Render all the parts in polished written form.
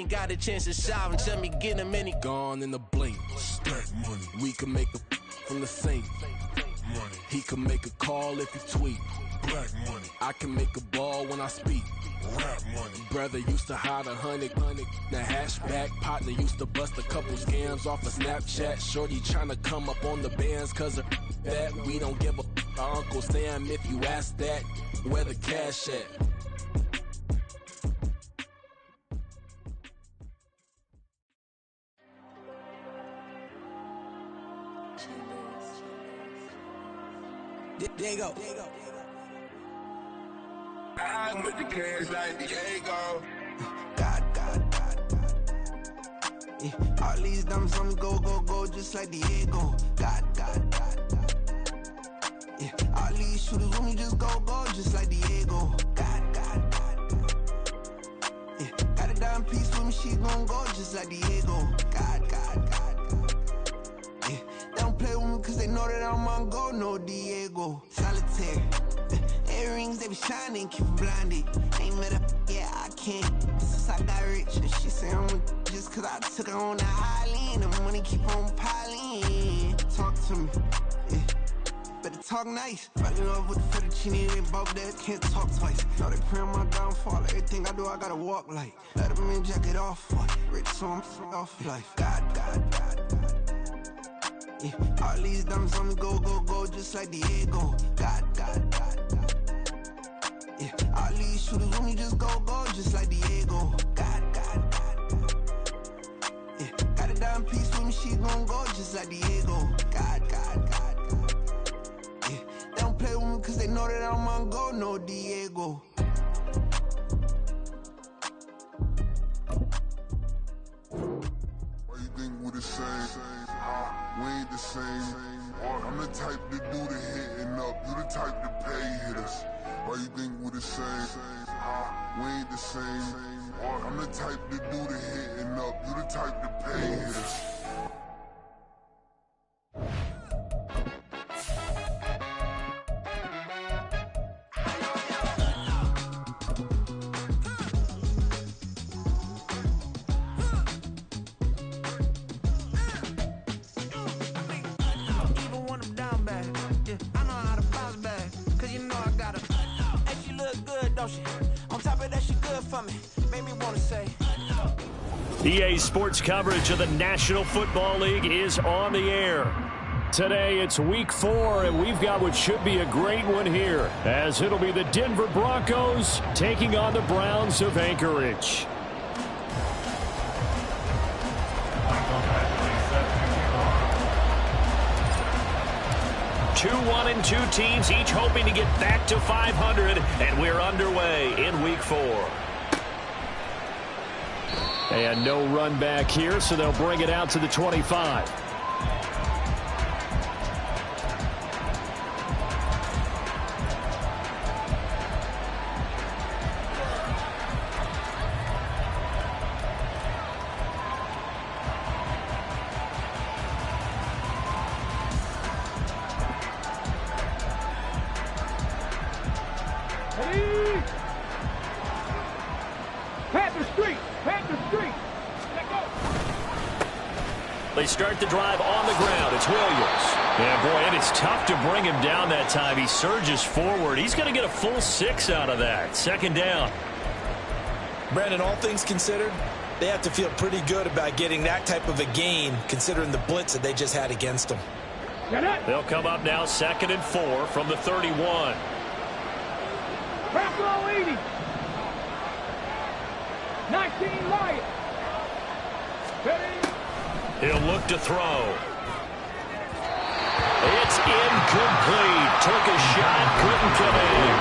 ain't got a chance to shout until me get him and he gone in the blink. Stack money. We can make a from the sink. Money. He can make a call if he tweet. Black money. I can make a ball when I speak. Rap money. Brother used to hide 100. The hatchback partner used to bust a couple scams off of Snapchat. Shorty tryna come up on the bands cause of that. We don't give a Uncle Sam if you ask that. Where the cash at? Diego. I'm with the cash like Diego. God. Yeah, all these diamonds on me go, just like Diego. God. Yeah, all these shooters on me just go, just like Diego. God. Yeah, got a dime piece with me, she gon' go just like Diego. God. Yeah, they don't play with me cause they know that I'm on go, no Diego. Solitaire. Earrings, they be shining, keep blinded. Ain't met up, yeah, I can't. Since I got rich, and she say I'm just cause I took her on the island. The money keep on piling. Talk to me, yeah. Better talk nice. Fell in love with the fettuccine, they both that can't talk twice. Now they praying my downfall. Everything I do, I gotta walk like. Let them in, jacket off. Rich, so I'm off life. God. Yeah, all these diamonds on me go, just like Diego. God. Yeah, all these shooters on me just go, just like Diego. God. Yeah, got a dime piece with me, she gon' go just like Diego. God. Yeah, they don't play with me cause they know that I'm on go, no Diego. Why you think we the same? We ain't the same. I'm the type to do the hitting up. You the type to pay hitters. Why you think we the same? We ain't the same. I'm the type to do the hitting up. You the type to pay hitters. EA Sports coverage of the National Football League is on the air. Today it's week 4, and we've got what should be a great one here, as it'll be the Denver Broncos taking on the Browns of Anchorage. Two 1-2 teams, each hoping to get back to 500, and we're underway in week 4. And no run back here, so they'll bring it out to the 25. They start the drive on the ground. It's Williams. Yeah, boy, and it's tough to bring him down that time. He surges forward. He's going to get a full 6 out of that. Second down. Brandon, all things considered, they have to feel pretty good about getting that type of a gain, considering the blitz that they just had against them. They'll come up now 2nd and 4 from the 31. Crack roll 80. 19 Lions. He'll look to throw. It's incomplete. Took a shot, couldn't come in.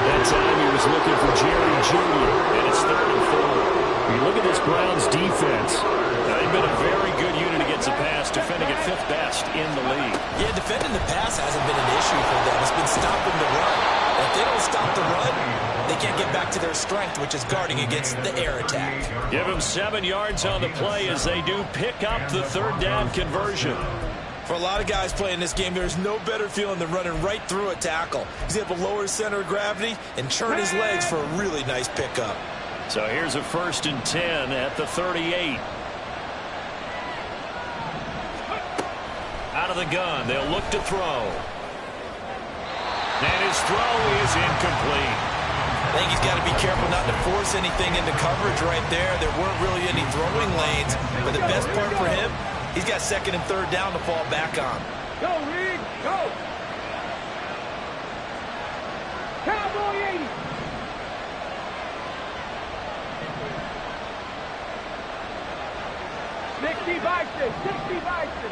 That time he was looking for Jerry Jeudy, and it's 3rd and 4. You look at this Browns defense. They've been a very good unit against the pass, defending at 5th best in the league. Yeah, defending the pass hasn't been an issue for them. It's been stopping the run. If they don't stop the run, they can't get back to their strength, which is guarding against the air attack. Give them 7 yards on the play as they do pick up the 3rd down conversion. For a lot of guys playing this game, there's no better feeling than running right through a tackle. He's able to lower his center of gravity and turn his legs for a really nice pickup. So here's a 1st and 10 at the 38. Out of the gun, they'll look to throw. And his throw is incomplete. I think he's got to be careful not to force anything into coverage right there. There weren't really any throwing lanes, but the best part for him, he's got 2nd and 3rd down to fall back on. Go, Reed, go! Cowboy 80! Sixty Bison, 60 Bison.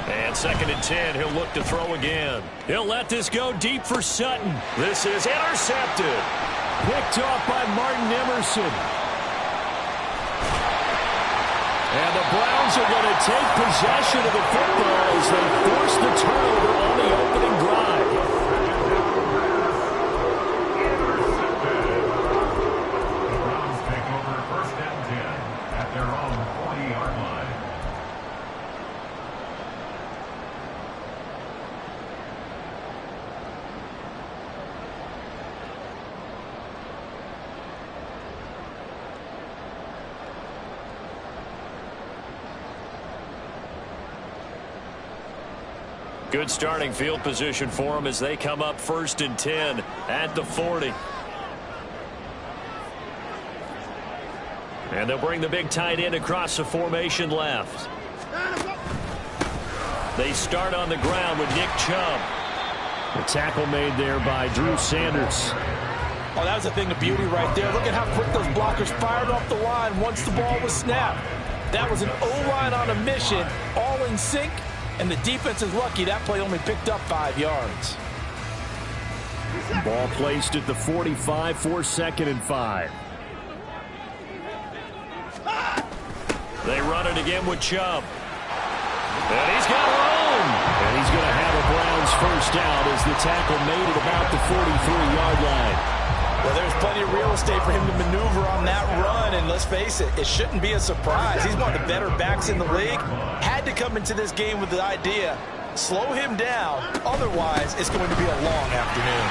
And 2nd and 10, he'll look to throw again. He'll let this go deep for Sutton. This is intercepted. Picked off by Martin Emerson. And the Browns are going to take possession of the football as they force the turnover on the opening drive. Good starting field position for them as they come up 1st and 10 at the 40. And they'll bring the big tight end across the formation left. They start on the ground with Nick Chubb. The tackle made there by Drew Sanders. Oh, that was a thing of beauty right there. Look at how quick those blockers fired off the line once the ball was snapped. That was an O-line on a mission, all in sync. And the defense is lucky that play only picked up 5 yards. Ball placed at the 45 for 2nd and 5. They run it again with Chubb. And he's got room. And he's going to have a Browns 1st down as the tackle made it about the 43-yard line. Well, there's plenty of real estate for him to maneuver on that run, and let's face it, it shouldn't be a surprise. He's one of the better backs in the league. Had to come into this game with the idea, slow him down, otherwise it's going to be a long afternoon.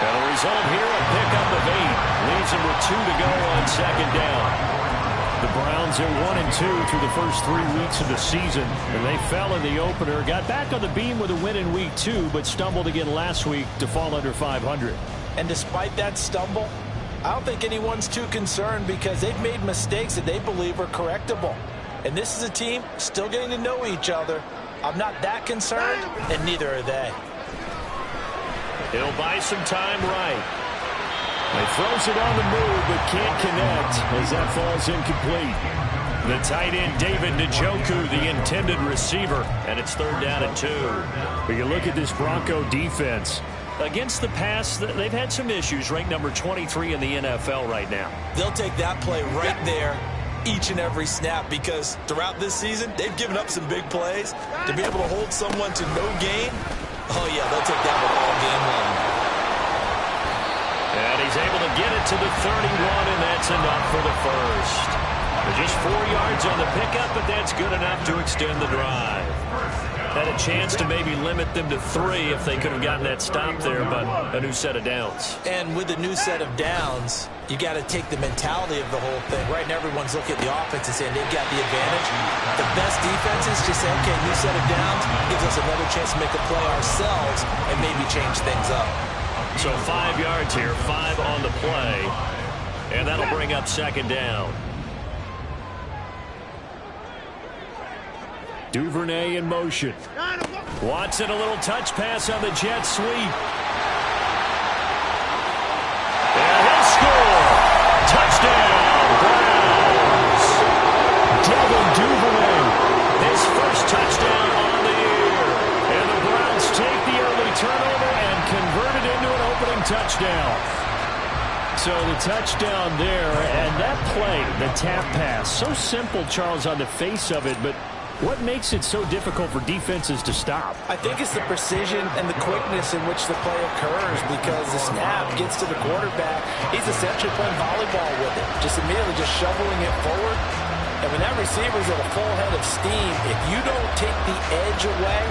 And the result here, a pickup of 8. Leaves him with 2 to go on 2nd down. The Browns are 1-2 through the first 3 weeks of the season, and they fell in the opener. Got back on the beam with a win in week 2, but stumbled again last week to fall under 500. And despite that stumble, I don't think anyone's too concerned because they've made mistakes that they believe are correctable. And this is a team still getting to know each other. I'm not that concerned, and neither are they. He'll buy some time right. He throws it on the move, but can't connect as that falls incomplete. The tight end, David Njoku, the intended receiver, and it's 3rd down and 2. But you look at this Bronco defense. Against the pass, they've had some issues, ranked number 23 in the NFL right now. They'll take that play right there each and every snap because throughout this season, they've given up some big plays. To be able to hold someone to no gain, oh yeah, they'll take that one all game long. And he's able to get it to the 31, and that's enough for the 1st. Just 4 yards on the pickup, but that's good enough to extend the drive. Had a chance to maybe limit them to 3 if they could have gotten that stop there, but a new set of downs. And with a new set of downs, you got to take the mentality of the whole thing. Right now, everyone's looking at the offense and saying they've got the advantage. The best defenses just say, okay, new set of downs gives us another chance to make a play ourselves and maybe change things up. So 5 yards here, 5 on the play, and that'll bring up 2nd down. Duvernay in motion. Watson a little touch pass on the jet sweep. And he'll score. Touchdown, Browns. Devin Duvernay, his 1st touchdown on the year. And the Browns take the early turnover and convert it into an opening touchdown. So the touchdown there, and that play, the tap pass, so simple, Charles, on the face of it, but what makes it so difficult for defenses to stop? I think it's the precision and the quickness in which the play occurs because the snap gets to the quarterback. He's essentially playing volleyball with it, just immediately just shoveling it forward. And when that receiver's at a full head of steam, if you don't take the edge away,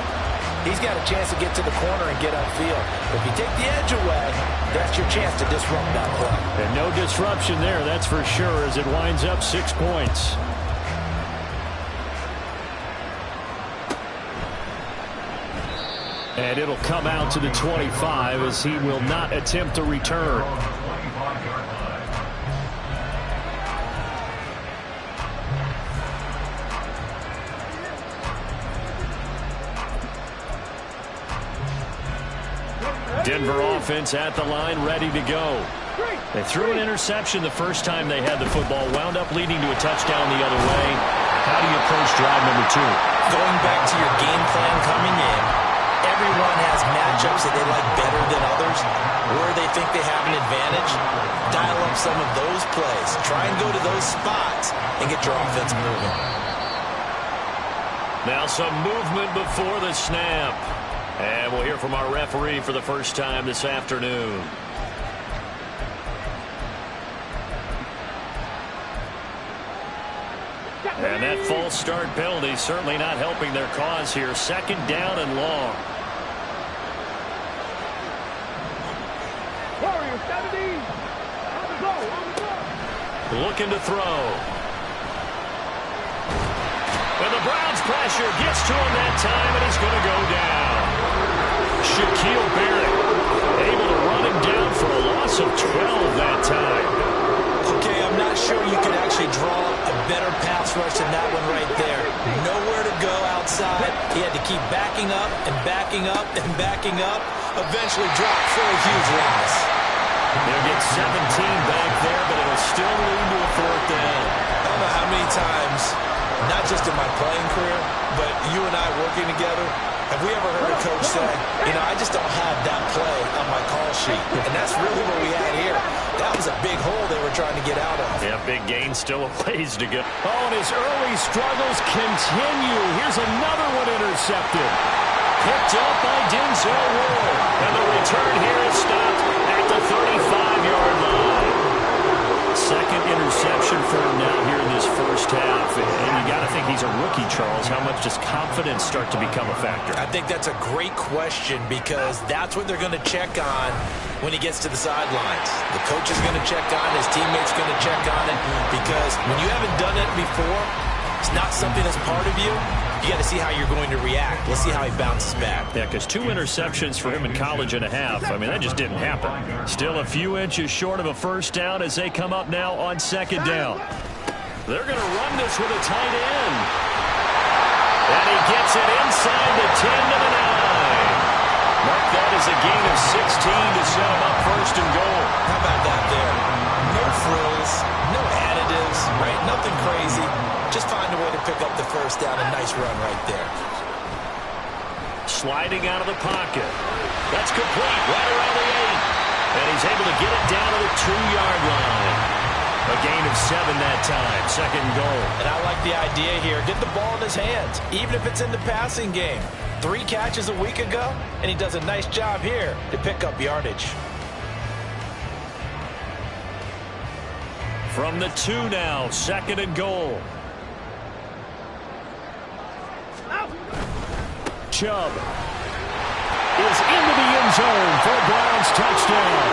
he's got a chance to get to the corner and get upfield. If you take the edge away, that's your chance to disrupt that play. And no disruption there, that's for sure, as it winds up 6 points. And it'll come out to the 25 as he will not attempt to return. Denver offense at the line, ready to go. They threw an interception the first time they had the football, wound up leading to a touchdown the other way. How do you approach drive number 2? Going back to your game plan coming in, everyone has matchups that they like better than others, where they think they have an advantage. Dial up some of those plays. Try and go to those spots and get your offense moving. Now some movement before the snap. And we'll hear from our referee for the first time this afternoon. And that false start penalty certainly not helping their cause here. 2nd down and long. Warriors 70. On the go, on the go. Looking to throw. And the Browns pressure gets to him that time, and he's going to go down. Shaquille Barrett able to run him down for a loss of 12 that time. Okay, I'm not sure you could actually draw a better pass rush than that one right there. Nowhere to go outside. He had to keep backing up and backing up and backing up. Eventually dropped for a huge loss. They'll get 17 back there, but it'll still lead to a 4th down. I don't know how many times, not just in my playing career, but you and I working together, have we ever heard a coach say, you know, I just don't have that play on my call sheet. And that's really what we had here. That was a big hole they were trying to get out of. Yeah, big gain, still a ways to go. Oh, and his early struggles continue. Here's another one intercepted. Picked up by Denzel Ward. And the return here is stopped at the 35-yard line. 2nd interception for him now here in this first half. And you got to think he's a rookie, Charles. How much does confidence start to become a factor? I think that's a great question because that's what they're going to check on when he gets to the sidelines. The coach is going to check on it. His teammates going to check on it because when you haven't done it before, it's not something that's part of you. You got to see how you're going to react. Let's see how he bounces back. Yeah, because 2 interceptions for him in college and a half. I mean, that just didn't happen. Still a few inches short of a 1st down as they come up now on 2nd down. They're going to run this with a tight end. And he gets it inside the 10 to the 9. Mark that as a gain of 16 to set him up 1st and goal. How about that there? No frills, no additives, right? Nothing crazy. Just find a way to pick up the 1st down. A nice run right there. Sliding out of the pocket. That's complete right around the 8. And he's able to get it down to the 2-yard line. A gain of 7 that time. 2nd goal. And I like the idea here. Get the ball in his hands, even if it's in the passing game. 3 catches a week ago, and he does a nice job here to pick up yardage. From the 2 now, 2nd and goal. Chubb is into the end zone for a Browns touchdown.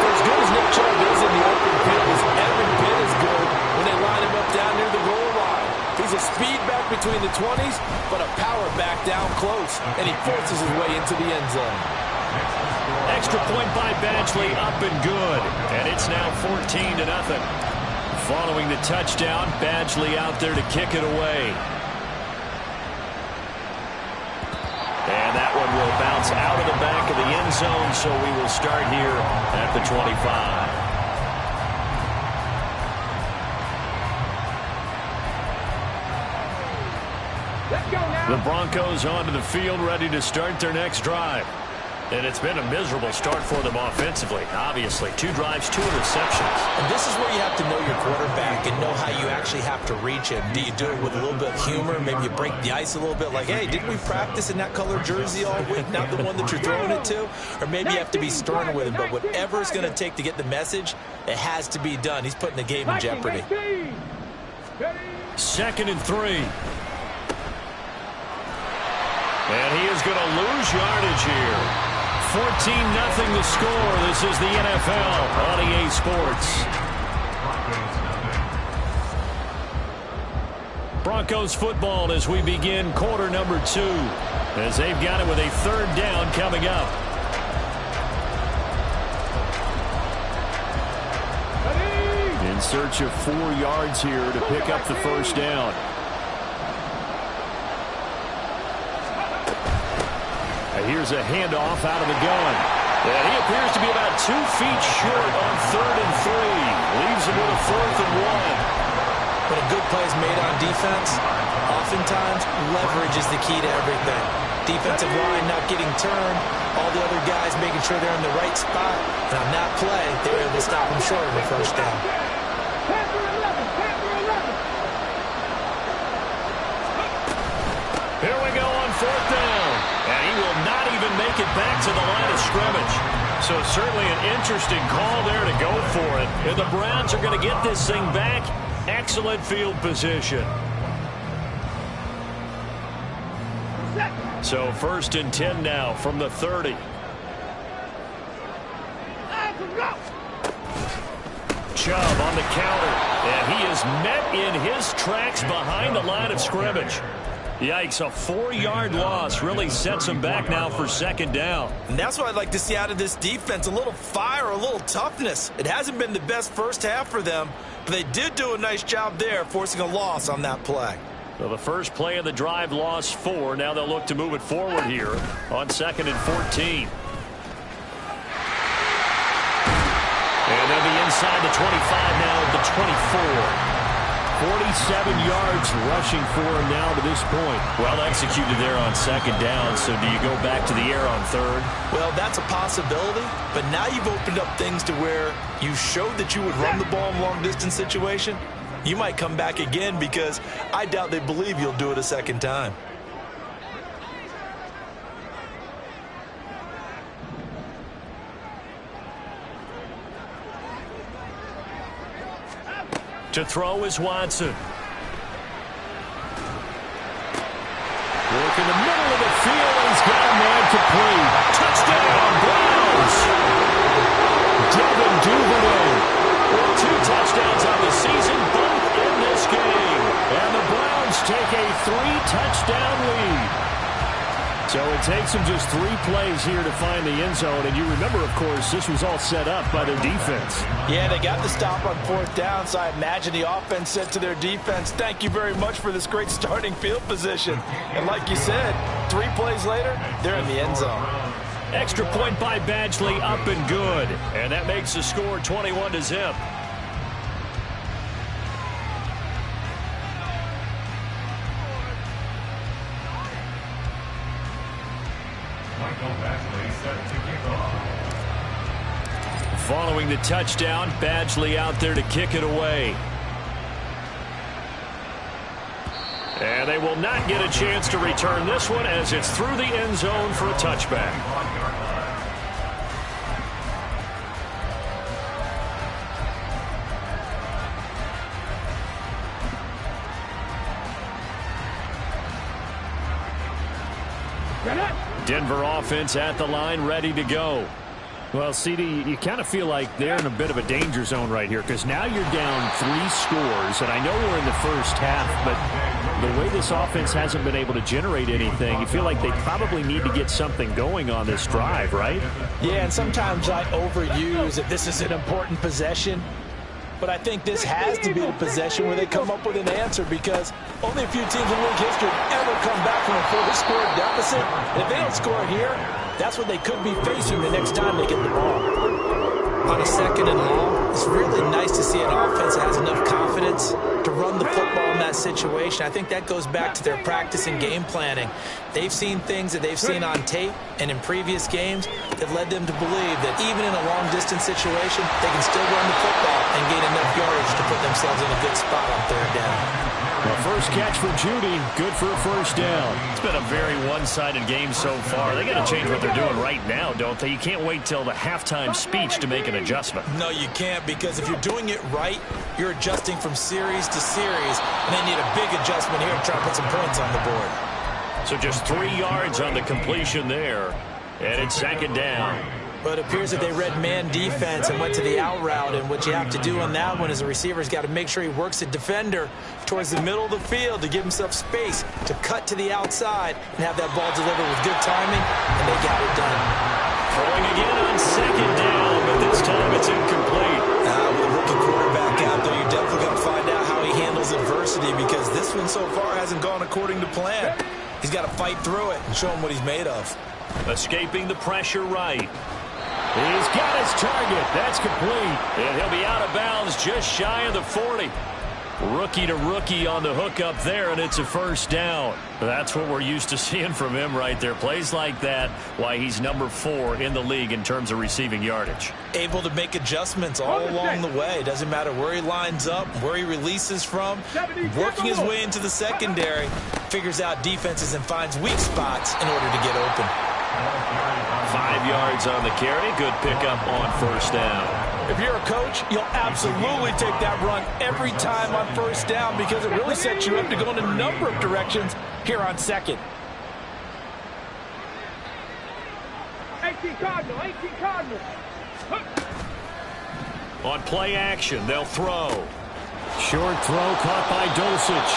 For as good as Nick Chubb is in the open pit, he's every bit as good when they line him up down near the goal line. He's a speed back between the 20s, but a power back down close, and he forces his way into the end zone. Extra point by Badgley, up and good. And it's now 14-0. Following the touchdown, Badgley out there to kick it away. And that one will bounce out of the back of the end zone, so we will start here at the 25. Let's go now. The Broncos onto the field, ready to start their next drive. And it's been a miserable start for them offensively, obviously. 2 drives, 2 interceptions. And this is where you have to know your quarterback and know how you actually have to reach him. Do you do it with a little bit of humor? Maybe you break the ice a little bit like, hey, didn't we practice in that color jersey all week, not the one that you're throwing it to? Or maybe you have to be stern with him. But whatever it's going to take to get the message, it has to be done. He's putting the game in jeopardy. 2nd and 3. And he is going to lose yardage here. 14-0 the score. This is the NFL on EA Sports. Broncos football as we begin quarter number 2. As they've got it with a 3rd down coming up. In search of 4 yards here to pick up the 1st down. Here's a handoff out of the gun. And he appears to be about 2 feet short on 3rd and 3. Leaves him with a 4th and 1. When a good play is made on defense, oftentimes leverage is the key to everything. Defensive line not getting turned, all the other guys making sure they're in the right spot. And on that play, they were able to stop him short of a 1st down. Here we go on 4th down. And he will not even make it back to the line of scrimmage. So certainly an interesting call there to go for it. And the Browns are going to get this thing back. Excellent field position. So 1st and 10 now from the 30. Chubb on the counter. And he is met in his tracks behind the line of scrimmage. Yikes, a 4-yard loss really sets him back now for 2nd down. And that's what I'd like to see out of this defense, a little fire, a little toughness. It hasn't been the best first half for them, but they did do a nice job there, forcing a loss on that play. So the first play of the drive lost 4. Now they'll look to move it forward here on 2nd and 14. And they'll be inside the 25 now at the 24. 47 yards rushing for him now to this point. Well executed there on 2nd down. So do you go back to the air on 3rd? Well, that's a possibility. But now you've opened up things to where you showed that you would run the ball in long-distance situation. You might come back again because I doubt they believe you'll do it a 2nd time. To throw is Watson. Work in the middle of the field, and he's got a man complete. Touchdown, Browns! Devin Duvernay. 2 touchdowns on the season, both in this game. And the Browns take a 3-touchdown lead. So it takes them just 3 plays here to find the end zone. And you remember, of course, this was all set up by their defense. Yeah, they got the stop on 4th down, so I imagine the offense said to their defense, thank you very much for this great starting field position. And like you said, 3 plays later, they're in the end zone. Extra point by Badgley, up and good. And that makes the score 21-0. Following the touchdown, Badgley out there to kick it away. And they will not get a chance to return this one as it's through the end zone for a touchback. Denver offense at the line, ready to go. Well, CD, you kind of feel like they're in a bit of a danger zone right here because now you're down 3 scores, and I know we're in the first half, but the way this offense hasn't been able to generate anything, you feel like they probably need to get something going on this drive, right? Yeah, and sometimes I overuse that this is an important possession. But I think this has to be the possession where they come up with an answer because only a few teams in league history ever come back from a 4-score deficit. And if they don't score here, that's what they could be facing the next time they get the ball. On a 2nd and long, it's really nice to see an offense that has enough confidence to run the football in that situation. I think that goes back to their practice and game planning. They've seen things that they've seen on tape and in previous games that led them to believe that even in a long-distance situation, they can still run the football and gain enough yardage to put themselves in a good spot on 3rd down. Well, first catch for Judy, good for a 1st down. It's been a very one-sided game so far. They got to change what they're doing right now, don't they? You can't wait till the halftime speech to make an adjustment. No, you can't, because if you're doing it right, you're adjusting from series to series, and they need a big adjustment here to try to put some points on the board. So just 3 yards on the completion there. And it's second down. But it appears that they read man defense and went to the out route, and what you have to do on that one is the receiver's got to make sure he works the defender towards the middle of the field to give himself space to cut to the outside and have that ball delivered with good timing, and they got it done. Throwing again on second down, but this time it's incomplete. With a rookie quarterback out there, you're definitely going to find out how he handles adversity, because this one so far hasn't gone according to plan. He's got to fight through it and show him what he's made of. Escaping the pressure right. He's got his target. That's complete. And he'll be out of bounds just shy of the 40. Rookie to rookie on the hook up there, and it's a first down. That's what we're used to seeing from him right there. Plays like that, why he's number 4 in the league in terms of receiving yardage. Able to make adjustments all along the way. Doesn't matter where he lines up, where he releases from. Working his way into the secondary, figures out defenses and finds weak spots in order to get open. 5 yards on the carry. Good pickup on first down. If you're a coach, you'll absolutely take that run every time on first down, because it really sets you up to go in a number of directions here on second. 18 Cardinal, 18 Cardinal. On play action, they'll throw. Short throw caught by Dulcich.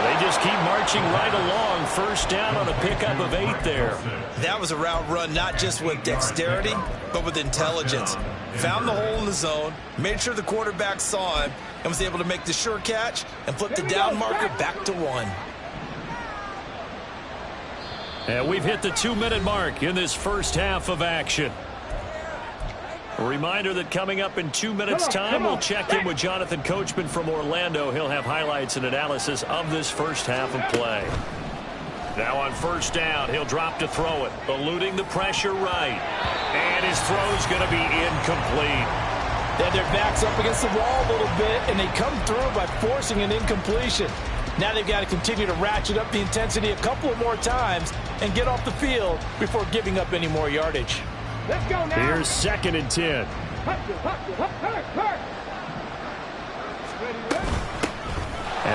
They just keep marching right along. First down on a pickup of 8 there. That was a route run not just with dexterity, but with intelligence. Found the hole in the zone, made sure the quarterback saw him, and was able to make the sure catch and flip the down marker back to 1. And we've hit the 2-minute mark in this first half of action. A reminder that coming up in 2 minutes' time, we'll check in with Jonathan Coachman from Orlando. He'll have highlights and analysis of this first half of play. Now on first down, he'll drop to throw it, eluding the pressure right. And his throw's going to be incomplete. They had their backs up against the wall a little bit, and they come through by forcing an incompletion. Now they've got to continue to ratchet up the intensity a couple of more times and get off the field before giving up any more yardage. Let's go now. Here's 2nd and 10. And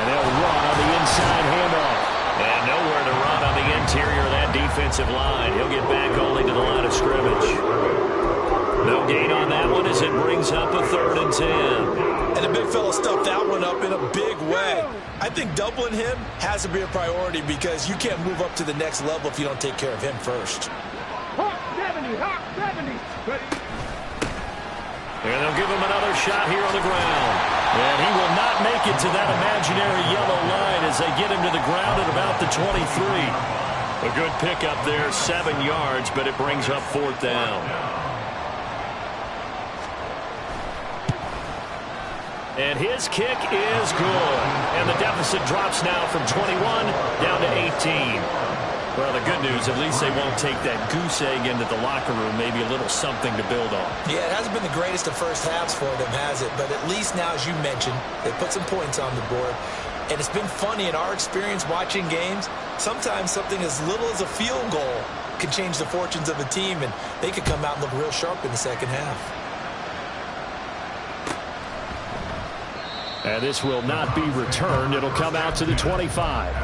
they'll run on the inside handoff. And nowhere to run on the interior of that defensive line. He'll get back only to the line of scrimmage. No gain on that one as it brings up a 3rd and 10. And the big fella stuffed that one up in a big way. I think doubling him has to be a priority, because you can't move up to the next level if you don't take care of him first. Hawk 70, Hawk 70. And they'll give him another shot here on the ground. And he will not make it to that imaginary yellow line as they get him to the ground at about the 23. A good pickup there, 7 yards, but it brings up 4th down. And his kick is good. And the deficit drops now from 21 down to 18. Well, the good news, at least they won't take that goose egg into the locker room. Maybe a little something to build on. Yeah, it hasn't been the greatest of first halves for them, has it? But at least now, as you mentioned, they put some points on the board. And it's been funny in our experience watching games. Sometimes something as little as a field goal can change the fortunes of a team, and they could come out and look real sharp in the second half. And this will not be returned. It'll come out to the 25.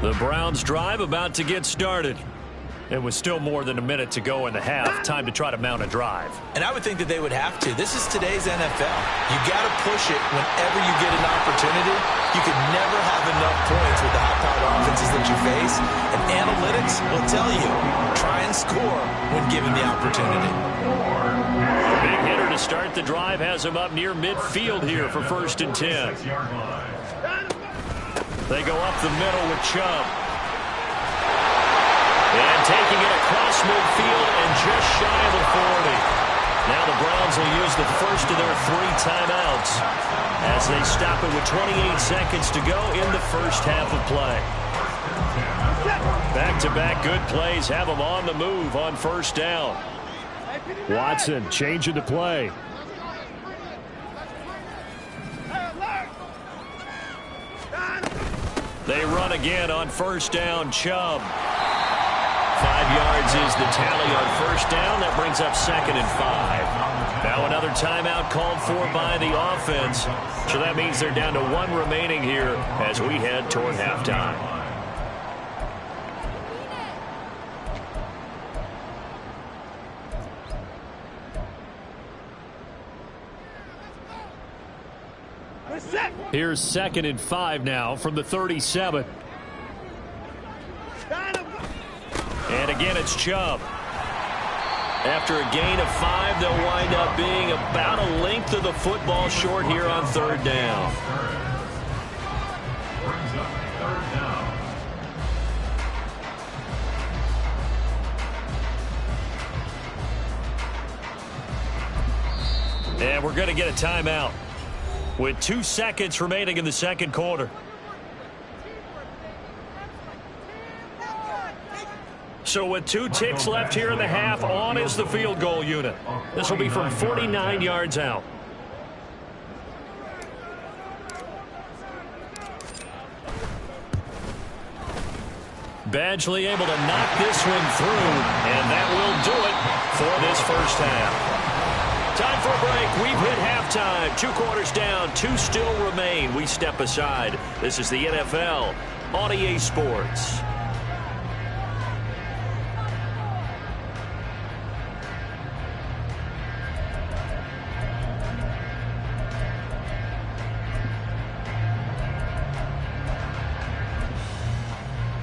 The Browns drive about to get started. It was still more than a minute to go in the half. Time to try to mount a drive. And I would think that they would have to. This is today's NFL. You got to push it whenever you get an opportunity. You could never have enough points with the high-powered offenses that you face. And analytics will tell you, try and score when given the opportunity. Big hitter to start the drive has him up near midfield here for 1st and 10. They go up the middle with Chubb. And taking it across midfield and just shy of the 40. Now the Browns will use the first of their 3 timeouts as they stop it with 28 seconds to go in the first half of play. Back-to-back good plays have them on the move on first down. Watson changing the play. They run again on first down. Chubb. 5 yards is the tally on first down. That brings up 2nd and 5. Now another timeout called for by the offense. So that means they're down to 1 remaining here as we head toward halftime. Here's 2nd and 5 now from the 37. And again, it's Chubb. After a gain of 5, they'll wind up being about a length of the football short here on 3rd down. And we're going to get a timeout with 2 seconds remaining in the second quarter. So with 2 ticks left here in the half, on is the field goal unit. This will be from 49 yards out. Badgley able to knock this one through, and that will do it for this first half. Time for a break. We've hit halftime. 2 quarters down, 2 still remain. We step aside. This is the NFL on EA Sports.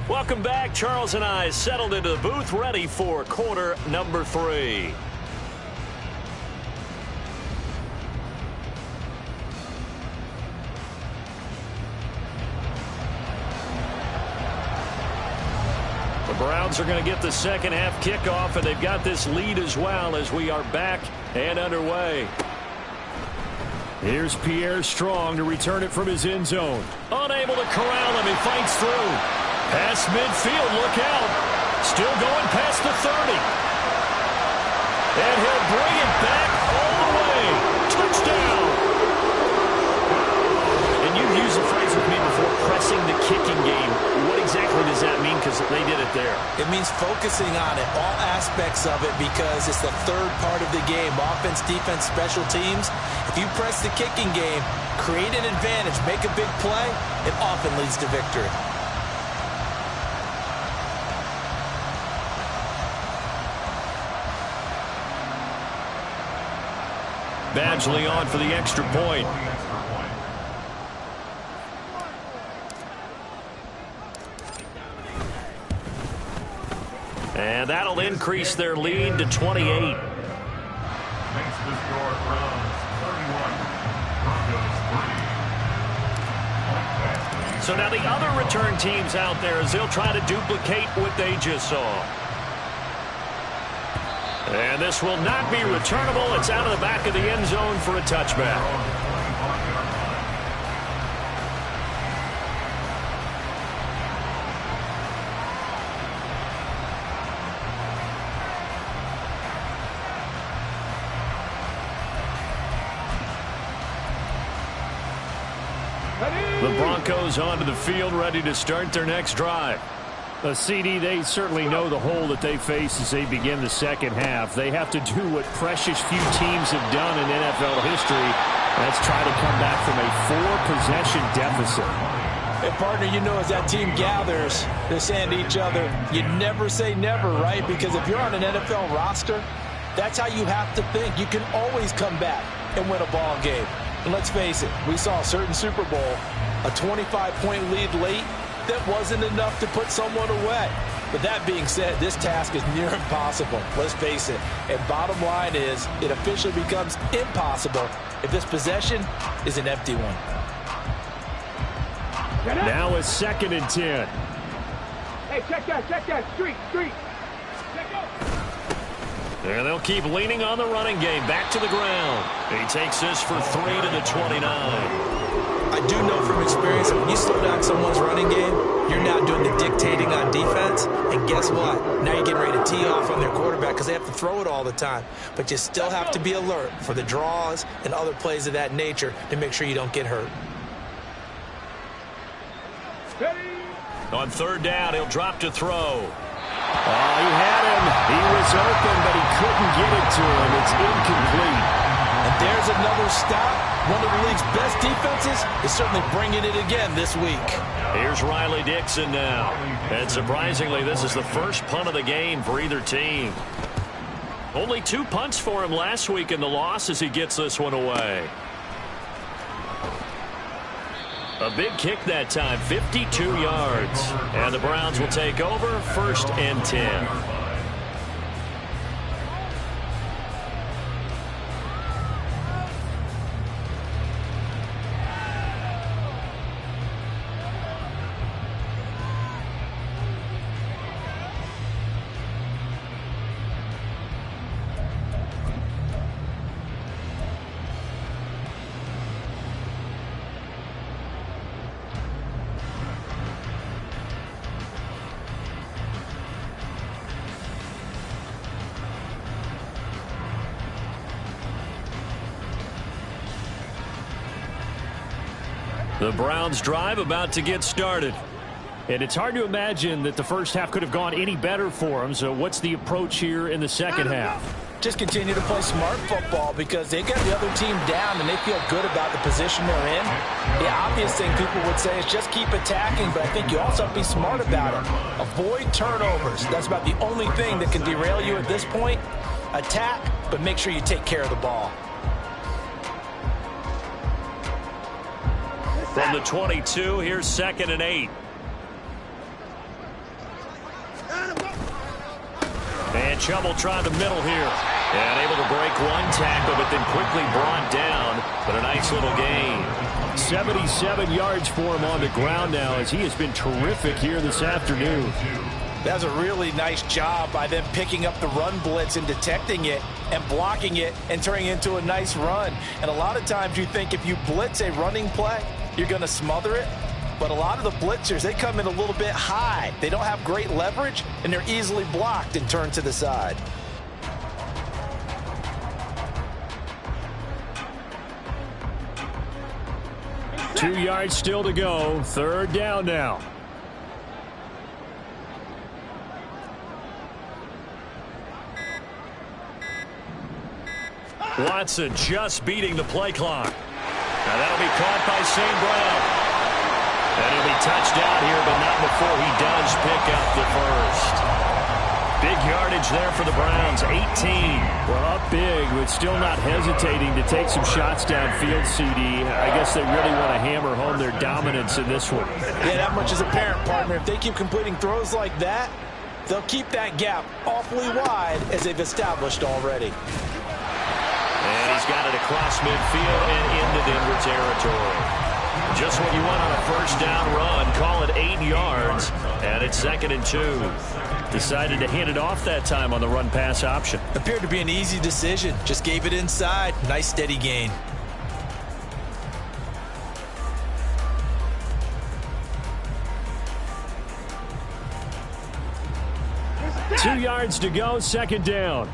Welcome back. Charles and I settled into the booth, ready for quarter number 3. The Browns are going to get the second half kickoff, and they've got this lead as well as we are back and underway. Here's Pierre Strong to return it from his end zone. Unable to corral him. He fights through. Past midfield, look out. Still going past the 30. And he'll bring it back all the way. Touchdown. And you've used the phrase with me before, pressing the kicking game. What exactly does that mean? Because they did it there. It means focusing on it, all aspects of it, because it's the third part of the game. Offense, defense, special teams. If you press the kicking game, create an advantage, make a big play, it often leads to victory. Badgley on for the extra point. And that'll increase their lead to 28. So now the other return teams out there as they'll try to duplicate what they just saw. And this will not be returnable. It's out of the back of the end zone for a touchback. The Broncos onto the field, ready to start their next drive. CD, they certainly know the hole that they face as they begin the second half. They have to do what precious few teams have done in NFL history. That's try to come back from a 4-possession deficit. Hey, partner, you know as that team gathers, they're saying to each other, you never say never, right? Because if you're on an NFL roster, that's how you have to think. You can always come back and win a ball game. And let's face it, we saw a certain Super Bowl, a 25-point lead late, that wasn't enough to put someone away. But that being said, this task is near impossible. Let's face it. And bottom line is, it officially becomes impossible if this possession is an empty one. Now a 2nd and 10. Hey, check that. Street. And they'll keep leaning on the running game. Back to the ground. He takes this for 3 to the 29. I do know from experience that when you slow down someone's running game, you're now doing the dictating on defense. And guess what? Now you're getting ready to tee off on their quarterback because they have to throw it all the time. But you still have to be alert for the draws and other plays of that nature to make sure you don't get hurt. On 3rd down, he'll drop to throw. Oh, he had him. He was open, but he couldn't get it to him. It's incomplete. And there's another stop. One of the league's best defenses is certainly bringing it again this week. Here's Riley Dixon now. And surprisingly, this is the first punt of the game for either team. Only 2 punts for him last week in the loss as he gets this one away. A big kick that time, 52 yards. And the Browns will take over, 1st and 10. The Browns drive about to get started. And it's hard to imagine that the first half could have gone any better for them. So what's the approach here in the second half? Just continue to play smart football because they got the other team down and they feel good about the position they're in. The obvious thing people would say is just keep attacking, but I think you also have to be smart about it. Avoid turnovers. That's about the only thing that can derail you at this point. Attack, but make sure you take care of the ball. From the 22, here's 2nd and 8. And Chubb trying the middle here. And able to break one tackle, but then quickly brought down. But a nice little gain. 77 yards for him on the ground now as he has been terrific here this afternoon. That was a really nice job by them picking up the run blitz and detecting it and blocking it and turning it into a nice run. And a lot of times you think if you blitz a running play, you're going to smother it. But a lot of the blitzers, they come in a little bit high. They don't have great leverage, and they're easily blocked and turned to the side. Two yards still to go. 3rd down now. Watson just beating the play clock. Now that'll be caught by St. Brown. And he'll be touched out here, but not before he does pick up the first. Big yardage there for the Browns, 18. Well, up big, but still not hesitating to take some shots downfield, CD. I guess they really want to hammer home their dominance in this one. Yeah, that much is apparent, partner. If they keep completing throws like that, they'll keep that gap awfully wide as they've established already. And he's got it across midfield and into Denver territory. Just what you want on a first down run. Call it 8 yards, and it's 2nd and 2. Decided to hand it off that time on the run-pass option. Appeared to be an easy decision. Just gave it inside. Nice steady gain. Two yards to go, 2nd down.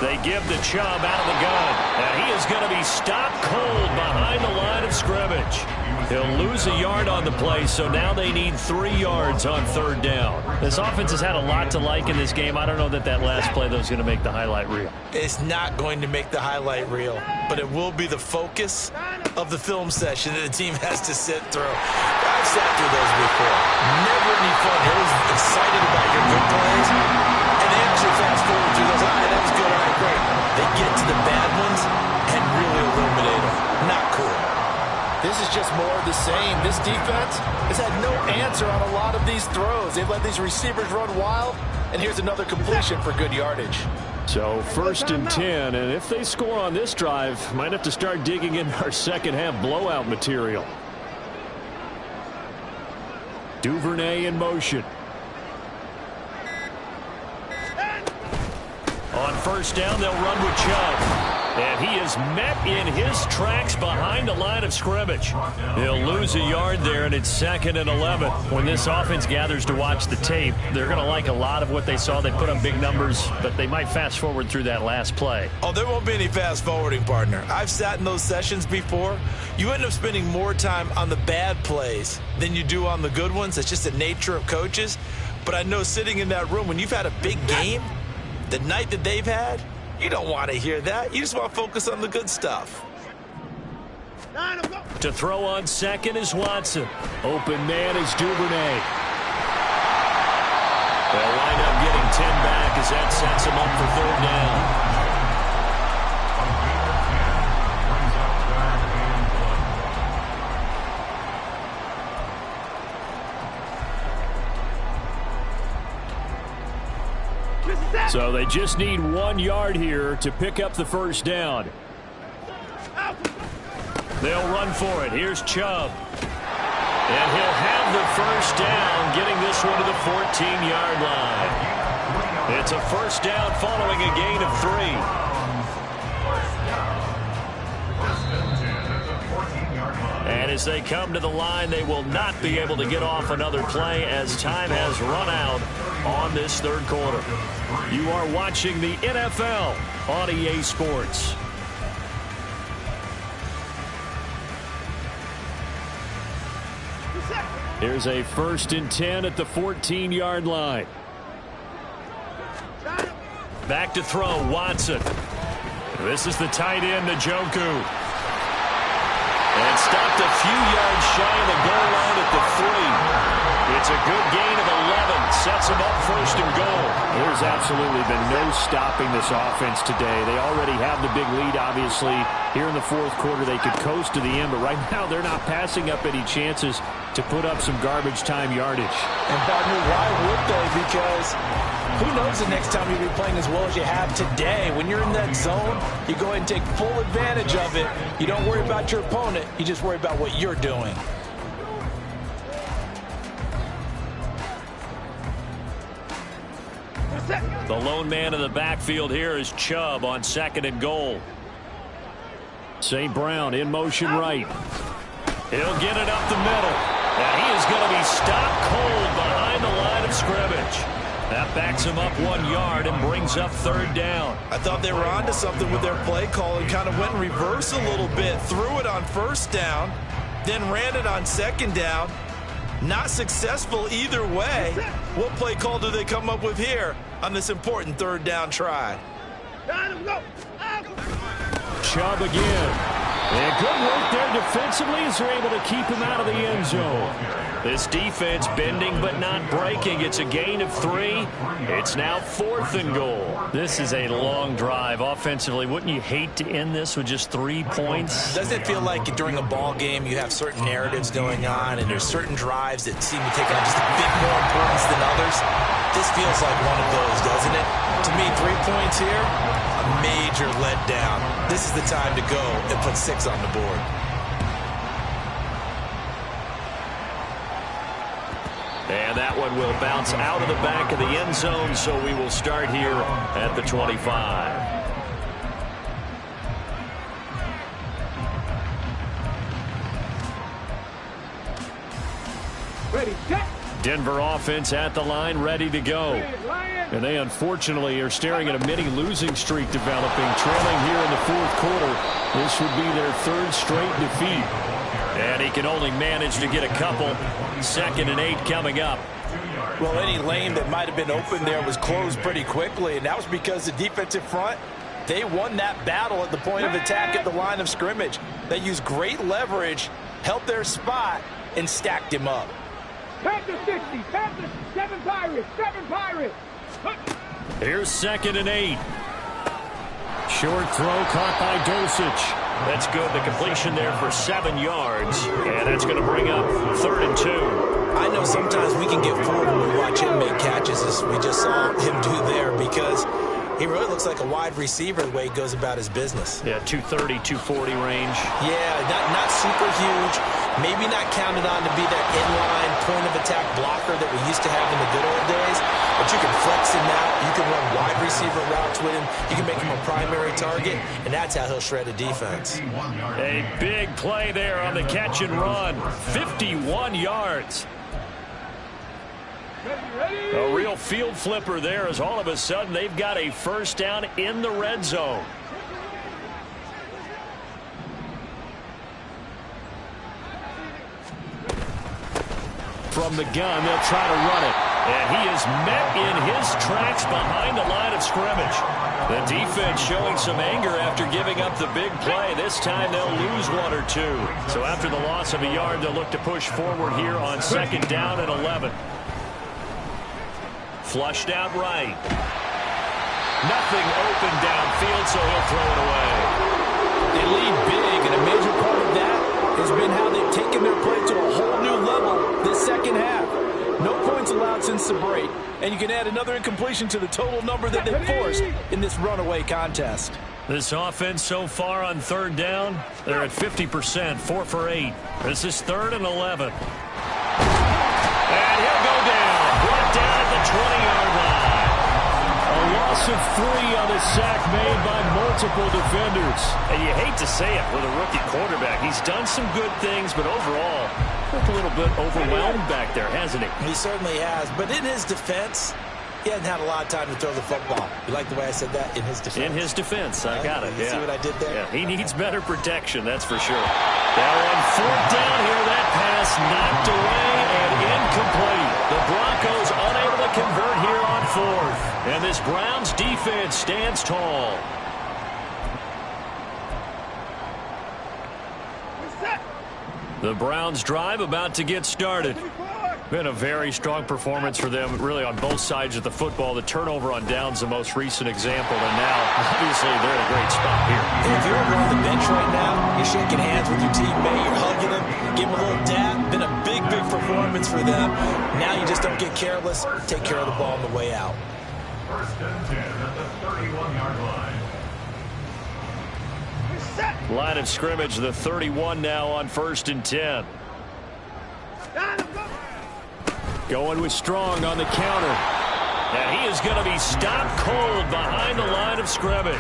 They give the Chubb out of the gun, and he is going to be stopped cold behind the line of scrimmage. He'll lose a yard on the play, so now they need 3 yards on 3rd down. This offense has had a lot to like in this game. I don't know that last play, though, is going to make the highlight reel. It's not going to make the highlight reel, but it will be the focus of the film session that the team has to sit through. I've sat through those before. Never any fun. You're always excited about your good plays, and they actually fast forward through those. All right, that was good. All right, great. They get to the bad ones and really eliminate them. Not cool. This is just more of the same. This defense has had no answer on a lot of these throws. They've let these receivers run wild, and here's another completion for good yardage. So 1st and 10, and if they score on this drive, might have to start digging in our second half blowout material. Duvernay in motion. On 1st down, they'll run with Chubb. And he is met in his tracks behind the line of scrimmage. He'll lose a yard there, and it's 2nd and 11. When this offense gathers to watch the tape, they're going to like a lot of what they saw. They put up big numbers, but they might fast forward through that last play. Oh, there won't be any fast forwarding, partner. I've sat in those sessions before. You end up spending more time on the bad plays than you do on the good ones. That's just the nature of coaches. But I know sitting in that room, when you've had a big game, the night that they've had, you don't want to hear that. You just want to focus on the good stuff. To throw on second is Watson. Open man is Duvernay. They'll wind up getting 10 back as that sets him up for 3rd down. So they just need 1 yard here to pick up the 1st down. They'll run for it. Here's Chubb. And he'll have the 1st down, getting this one to the 14-yard line. It's a 1st down following a gain of 3. And as they come to the line, they will not be able to get off another play as time has run out on this 3rd quarter. You are watching the NFL on EA Sports. Here's a 1st and 10 at the 14-yard line. Back to throw, Watson. This is the tight end, Njoku. And stopped a few yards shy of the goal line at the 3. It's a good gain of 11. Sets them up 1st and goal. There's absolutely been no stopping this offense today. They already have the big lead, obviously. Here in the 4th quarter, they could coast to the end, but right now they're not passing up any chances to put up some garbage time yardage. And, partner, why would they? Because who knows the next time you'll be playing as well as you have today. When you're in that zone, you go ahead and take full advantage of it. You don't worry about your opponent. You just worry about what you're doing. The lone man in the backfield here is Chubb on 2nd and goal. St. Brown in motion right. He'll get it up the middle. And he is going to be stopped cold behind the line of scrimmage. That backs him up 1 yard and brings up 3rd down. I thought they were onto something with their play call and kind of went in reverse a little bit. Threw it on 1st down, then ran it on 2nd down. Not successful either way. What play call do they come up with here on this important 3rd down try? Chubb again. And good work there defensively as they're able to keep him out of the end zone. This defense bending but not breaking. It's a gain of 3. It's now 4th and goal. This is a long drive offensively. Wouldn't you hate to end this with just 3 points? Doesn't it feel like during a ball game you have certain narratives going on and there's certain drives that seem to take on just a bit more importance than others? This feels like one of those, doesn't it? To me, 3 points here, a major letdown. This is the time to go and put 6 on the board. And that one will bounce out of the back of the end zone, so we will start here at the 25. Ready, set. Denver offense at the line, ready to go. And they unfortunately are staring at a mini losing streak developing, trailing here in the 4th quarter. This would be their 3rd straight defeat. And he can only manage to get a couple. 2nd and 8 coming up. Well, any lane that might have been open there was closed pretty quickly, and that was because the defensive front, they won that battle at the point of attack at the line of scrimmage. They used great leverage, held their spot, and stacked him up. Panther 60, Panther 7 Pirates, 7 Pirates. Here's 2nd and 8. Short throw caught by Dosich. That's good. The completion there for 7 yards. And that's going to bring up 3rd and 2. I know sometimes we can get fooled when we watch him make catches, as we just saw him do there, because He really looks like a wide receiver the way he goes about his business. Yeah, 230, 240 range. Yeah, not super huge. Maybe not counted on to be that inline point-of-attack blocker that we used to have in the good old days. But you can flex him out. You can run wide receiver routes with him. You can make him a primary target, and that's how he'll shred a defense. A big play there on the catch and run. 51 yards. A real field flipper there as all of a sudden they've got a first down in the red zone. From the gun, they'll try to run it. And he is met in his tracks behind the line of scrimmage. The defense showing some anger after giving up the big play. This time they'll lose one or two. So after the loss of a yard, they'll look to push forward here on second down and 11. Flushed out right. Nothing open downfield, so he'll throw it away. They lead big, and a major part of that has been how they've taken their play to a whole new level this second half. No points allowed since the break, and you can add another incompletion to the total number that they forced in this runaway contest. This offense so far on third down, they're at 50%, 4 for 8. This is 3rd and 11. And he'll go down. Brought down at the 20-yard line. A loss of 3 on the sack made by multiple defenders. And you hate to say it with a rookie quarterback. He's done some good things, but overall, looked a little bit overwhelmed back there, hasn't he? He certainly has. But in his defense, he hasn't had a lot of time to throw the football. You like the way I said that? In his defense. In his defense. I got it. You see what I did there? Yeah, he needs better protection, that's for sure. Now on 4th down here, that pass knocked away and incomplete. The Broncos unable to convert here on 4th. And this Browns defense stands tall. The Browns drive about to get started. Been a very strong performance for them, really, on both sides of the football. The turnover on downs, the most recent example, and now, obviously, they're in a great spot here. If you're over on the bench right now, you're shaking hands with your teammate, you're hugging him, give him a little dap. Been a big, big performance for them. Now you just don't get careless. Take care of the ball on the way out. 1st and 10 at the 31-yard line. Line of scrimmage, the 31 now on 1st and 10. Going with Strong on the counter. And he is going to be stopped cold behind the line of scrimmage.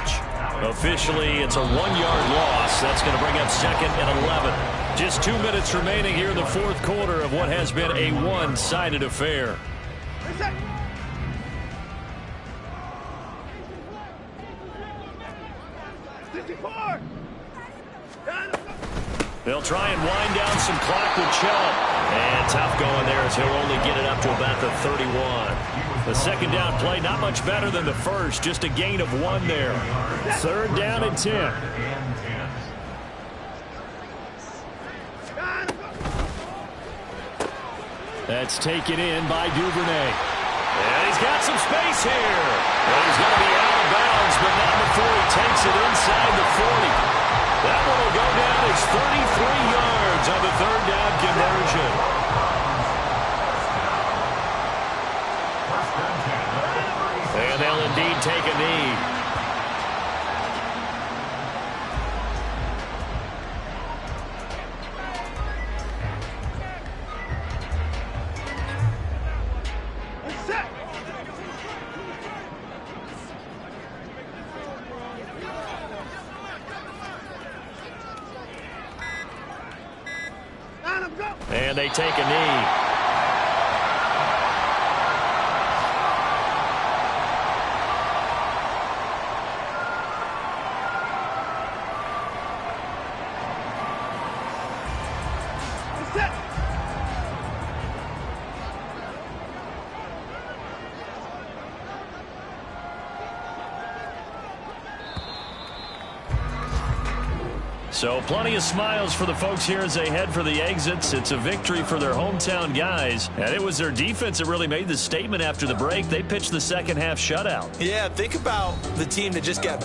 Officially, it's a 1-yard loss. That's going to bring up 2nd and 11. Just 2 minutes remaining here in the 4th quarter of what has been a one-sided affair. They'll try and wind down some clock with Chubb. And tough going there as he'll only get it up to about the 31. The second down play, not much better than the first. Just a gain of 1 there. 3rd down and 10. That's taken in by Duvernay. And he's got some space here. And he's going to be out of bounds, but not before he takes it inside the 40. That one will go down. It's 33 yards on the 3rd down conversion. And they'll indeed take a knee. And they take a knee. So plenty of smiles for the folks here as they head for the exits. It's a victory for their hometown guys. And it was their defense that really made the statement after the break. They pitched the second half shutout. Yeah, think about the team that just got back.